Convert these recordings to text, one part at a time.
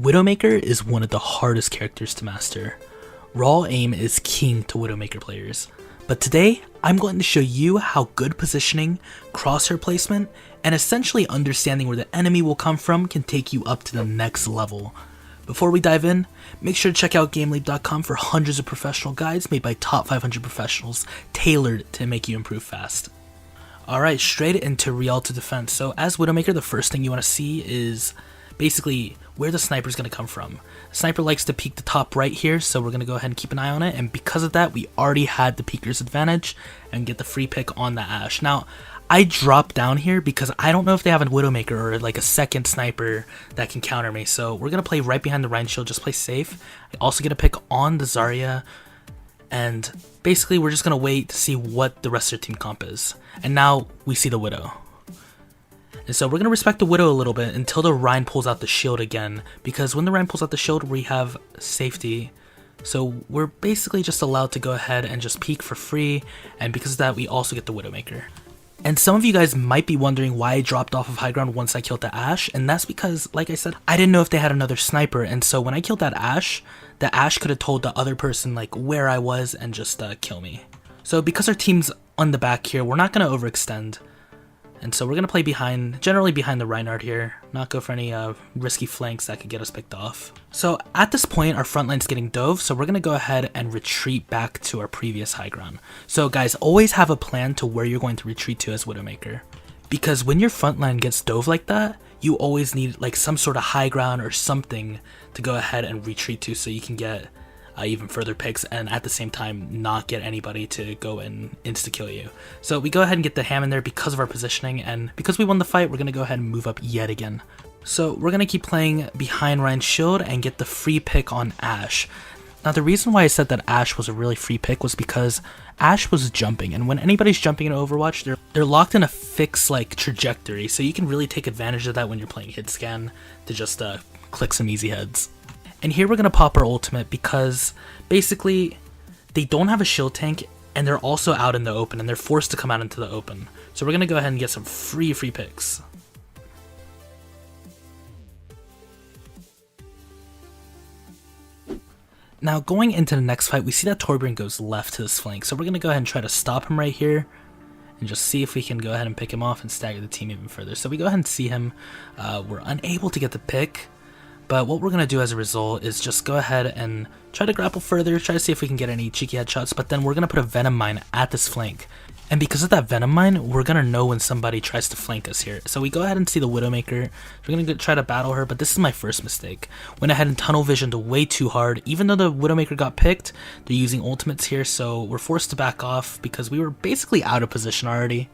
Widowmaker is one of the hardest characters to master. Raw aim is king to Widowmaker players, but today I'm going to show you how good positioning, crosshair placement, and essentially understanding where the enemy will come from can take you up to the next level. Before we dive in, make sure to check out GameLeap.com for hundreds of professional guides made by top 500 professionals tailored to make you improve fast. Alright, straight into Rialto defense. So as Widowmaker, the first thing you want to see is basically where the sniper is going to come from. The sniper likes to peek the top right here, so we're going to go ahead and keep an eye on it, and because of that we already had the peeker's advantage and get the free pick on the Ash. Now I dropped down here because I don't know if they have a Widowmaker or like a second sniper that can counter me, so we're going to play right behind the Rhine Shield, just play safe. I also get a pick on the Zarya, and basically we're just going to wait to see what the rest of their team comp is. And now we see the Widow. And so we're going to respect the Widow a little bit until the Rhine pulls out the shield again, because when the Rhine pulls out the shield we have safety. So we're basically just allowed to go ahead and just peek for free, and because of that we also get the Widowmaker. And some of you guys might be wondering why I dropped off of high ground once I killed the Ash, and that's because, like I said, I didn't know if they had another sniper, and so when I killed that Ash, the Ash could have told the other person like where I was and just kill me. So because our team's on the back here, we're not going to overextend. And so we're going to play generally behind the Reinhardt here, not go for any risky flanks that could get us picked off. So at this point, our front line's getting dove, so we're going to go ahead and retreat back to our previous high ground. So guys, always have a plan to where you're going to retreat to as Widowmaker. Because when your front line gets dove like that, you always need like some sort of high ground or something to go ahead and retreat to so you can get even further picks, and at the same time not get anybody to go and insta-kill you. So we go ahead and get the ham in there because of our positioning, and because we won the fight, we're going to go ahead and move up yet again. So we're going to keep playing behind Ryan's shield and get the free pick on Ashe. Now the reason why I said that Ashe was a really free pick was because Ashe was jumping, and when anybody's jumping in Overwatch, they're locked in a fixed like trajectory, so you can really take advantage of that when you're playing hit scan to just click some easy heads. And here we're going to pop our ultimate because basically they don't have a shield tank and they're also out in the open and they're forced to come out into the open. So we're going to go ahead and get some free picks. Now going into the next fight, we see that Torbjorn goes left to this flank. So we're going to go ahead and try to stop him right here and just see if we can go ahead and pick him off and stagger the team even further. So we go ahead and see him. We're unable to get the pick. But what we're going to do as a result is just go ahead and try to grapple further, try to see if we can get any cheeky headshots, but then we're going to put a Venom Mine at this flank. And because of that Venom Mine, we're going to know when somebody tries to flank us here. So we go ahead and see the Widowmaker. We're going to try to battle her, but this is my first mistake. Went ahead and tunnel visioned way too hard. Even though the Widowmaker got picked, they're using ultimates here, so we're forced to back off because we were basically out of position already.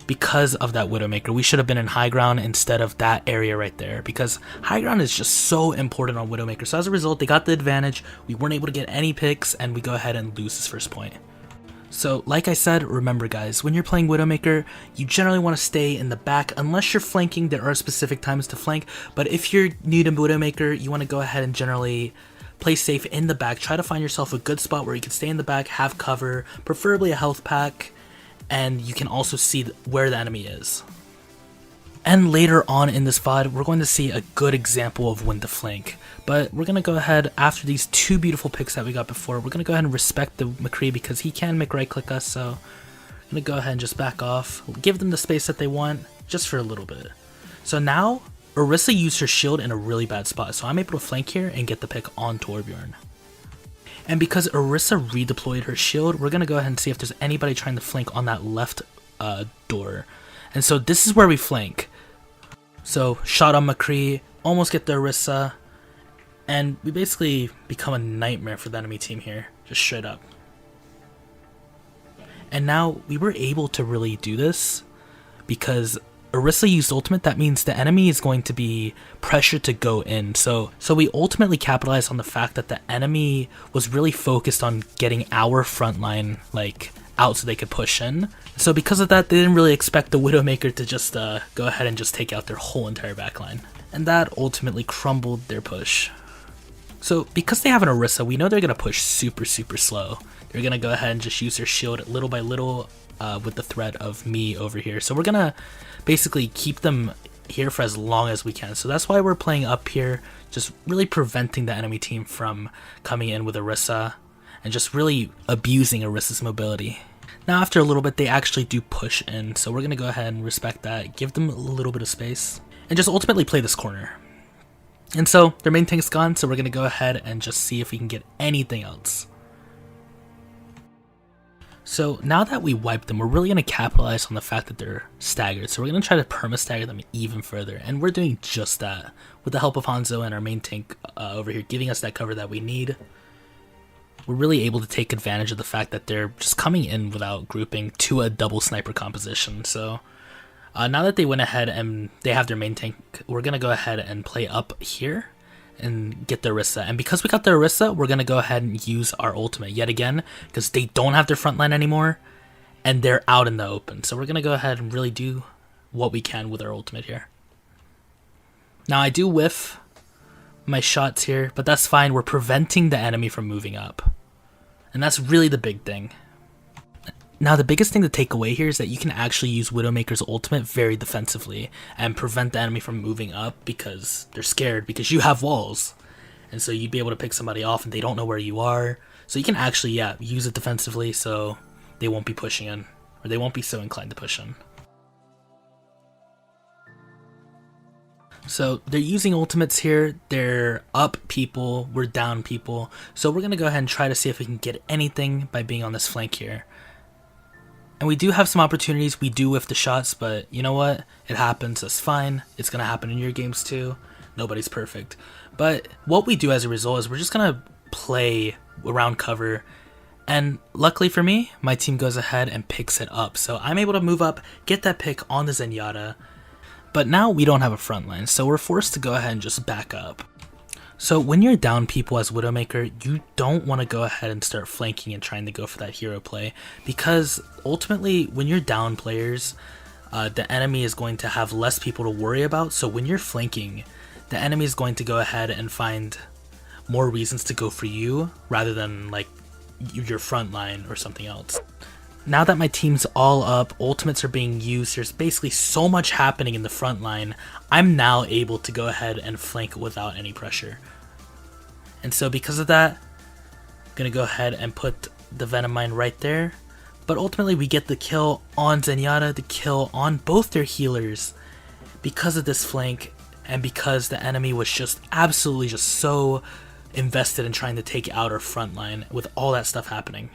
Because of that Widowmaker, we should have been in high ground instead of that area right there, because high ground is just so important on Widowmaker. So as a result, they got the advantage, we weren't able to get any picks, and we go ahead and lose this first point. So like I said, remember guys, when you're playing Widowmaker, you generally want to stay in the back. Unless you're flanking, there are specific times to flank, but if you're new to Widowmaker, you want to go ahead and generally play safe in the back. Try to find yourself a good spot where you can stay in the back, have cover, preferably a health pack, and you can also see where the enemy is. And later on in this VOD, we're going to see a good example of when to flank. But we're going to go ahead, after these two beautiful picks that we got before, we're going to go ahead and respect the McCree because he can make right click us, so I'm going to go ahead and just back off. Give them the space that they want, just for a little bit. So now, Orisa used her shield in a really bad spot, so I'm able to flank here and get the pick on Torbjorn. And because Orisa redeployed her shield, we're going to go ahead and see if there's anybody trying to flank on that left door. And so this is where we flank. So shot on McCree, almost get the Orisa, and we basically become a nightmare for the enemy team here, just straight up. And now we were able to really do this because Orisa used ultimate. That means the enemy is going to be pressured to go in. So we ultimately capitalized on the fact that the enemy was really focused on getting our front line like out so they could push in. So because of that, they didn't really expect the Widowmaker to just go ahead and just take out their whole entire backline. And that ultimately crumbled their push. So because they have an Orisa, we know they're going to push super slow. They're going to go ahead and just use their shield little by little with the threat of me over here. So we're going to basically keep them here for as long as we can. So that's why we're playing up here, just really preventing the enemy team from coming in with Orisa and just really abusing Orisa's mobility. Now after a little bit, they actually do push in, so we're going to go ahead and respect that, give them a little bit of space, and just ultimately play this corner. And so their main tank's gone, so we're going to go ahead and just see if we can get anything else. So now that we wiped them, we're really going to capitalize on the fact that they're staggered. So we're going to try to perma-stagger them even further. And we're doing just that with the help of Hanzo and our main tank over here giving us that cover that we need. We're really able to take advantage of the fact that they're just coming in without grouping to a double sniper composition. So now that they went ahead and they have their main tank, we're going to go ahead and play up here and get the Orisa. And because we got the Orisa, we're going to go ahead and use our ultimate yet again, because they don't have their front line anymore and they're out in the open. So we're going to go ahead and really do what we can with our ultimate here. Now I do whiff my shots here, but that's fine. We're preventing the enemy from moving up, and that's really the big thing. Now the biggest thing to take away here is that you can actually use Widowmaker's ultimate very defensively and prevent the enemy from moving up because they're scared, because you have walls. And so you'd be able to pick somebody off and they don't know where you are. So you can actually, yeah, use it defensively so they won't be pushing in, or they won't be so inclined to push in. So they're using ultimates here. They're up people, we're down people. So we're going to go ahead and try to see if we can get anything by being on this flank here. And we do have some opportunities, we do whiff the shots, but you know what? It happens, that's fine. It's going to happen in your games too. Nobody's perfect. But what we do as a result is we're just going to play around cover. And luckily for me, my team goes ahead and picks it up. So I'm able to move up, get that pick on the Zenyatta. But now we don't have a front line, so we're forced to go ahead and just back up. So when you're down people as Widowmaker, you don't want to go ahead and start flanking and trying to go for that hero play, because ultimately when you're down players, the enemy is going to have less people to worry about. So when you're flanking, the enemy is going to go ahead and find more reasons to go for you rather than like your front line or something else. Now that my team's all up, ultimates are being used, there's basically so much happening in the front line, I'm now able to go ahead and flank without any pressure. And so because of that, I'm going to go ahead and put the Venom Mine right there. But ultimately we get the kill on Zenyatta, the kill on both their healers because of this flank, and because the enemy was just absolutely just so invested in trying to take out our front line with all that stuff happening.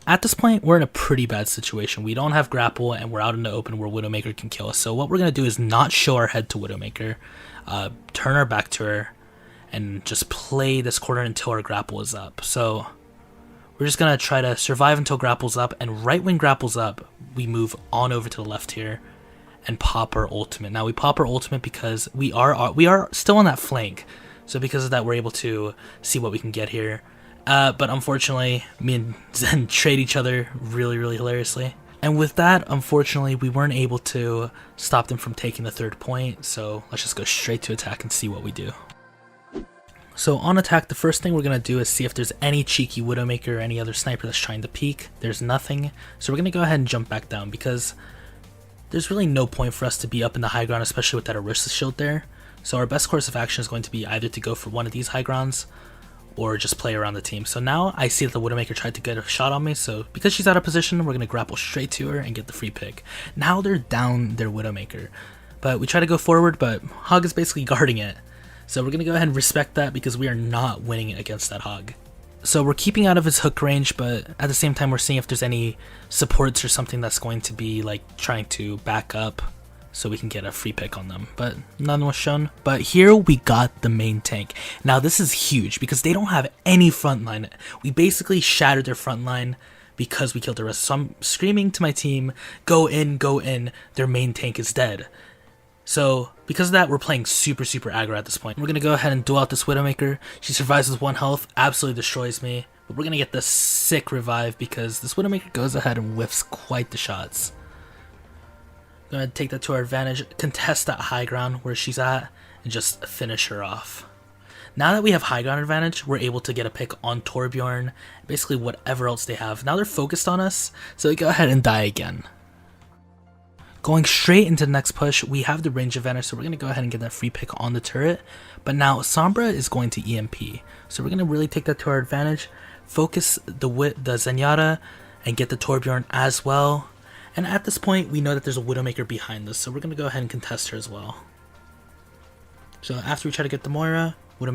At this point, we're in a pretty bad situation. We don't have grapple, and we're out in the open where Widowmaker can kill us. So what we're going to do is not show our head to Widowmaker, turn our back to her, and just play this corner until our grapple is up. So we're just going to try to survive until grapple's up, and right when grapple's up, we move on over to the left here and pop our ultimate. Now we pop our ultimate because we are still on that flank. So because of that, we're able to see what we can get here. But unfortunately, me and Zen trade each other really hilariously. And with that, unfortunately, we weren't able to stop them from taking the third point. So let's just go straight to attack and see what we do. So on attack, the first thing we're going to do is see if there's any cheeky Widowmaker or any other sniper that's trying to peek. There's nothing. So we're going to go ahead and jump back down, because there's really no point for us to be up in the high ground, especially with that Orisa shield there. So our best course of action is going to be either to go for one of these high grounds or just play around the team. So now I see that the Widowmaker tried to get a shot on me, so because she's out of position, we're going to grapple straight to her and get the free pick. Now they're down their Widowmaker, but we try to go forward, but Hog is basically guarding it. So we're going to go ahead and respect that, because we are not winning against that Hog. So we're keeping out of his hook range, but at the same time we're seeing if there's any supports or something that's going to be like trying to back up so we can get a free pick on them, but none was shown. But here we got the main tank. Now this is huge because they don't have any front line. We basically shattered their front line because we killed the rest. So I'm screaming to my team, go in, their main tank is dead. So because of that, we're playing super aggro at this point. We're going to go ahead and duel out this Widowmaker. She survives with 1 health, absolutely destroys me. But we're going to get the sick revive because this Widowmaker goes ahead and whiffs quite the shots. Going to take that to our advantage, contest that high ground where she's at, and just finish her off. Now that we have high ground advantage, we're able to get a pick on Torbjorn, basically whatever else they have. Now they're focused on us, so we go ahead and die again. Going straight into the next push, we have the range advantage, so we're going to go ahead and get that free pick on the turret. But now Sombra is going to EMP, so we're going to really take that to our advantage, focus the Zenyatta, and get the Torbjorn as well. And at this point, we know that there's a Widowmaker behind us, so we're going to go ahead and contest her as well. So after we try to get the Moira, Widowmaker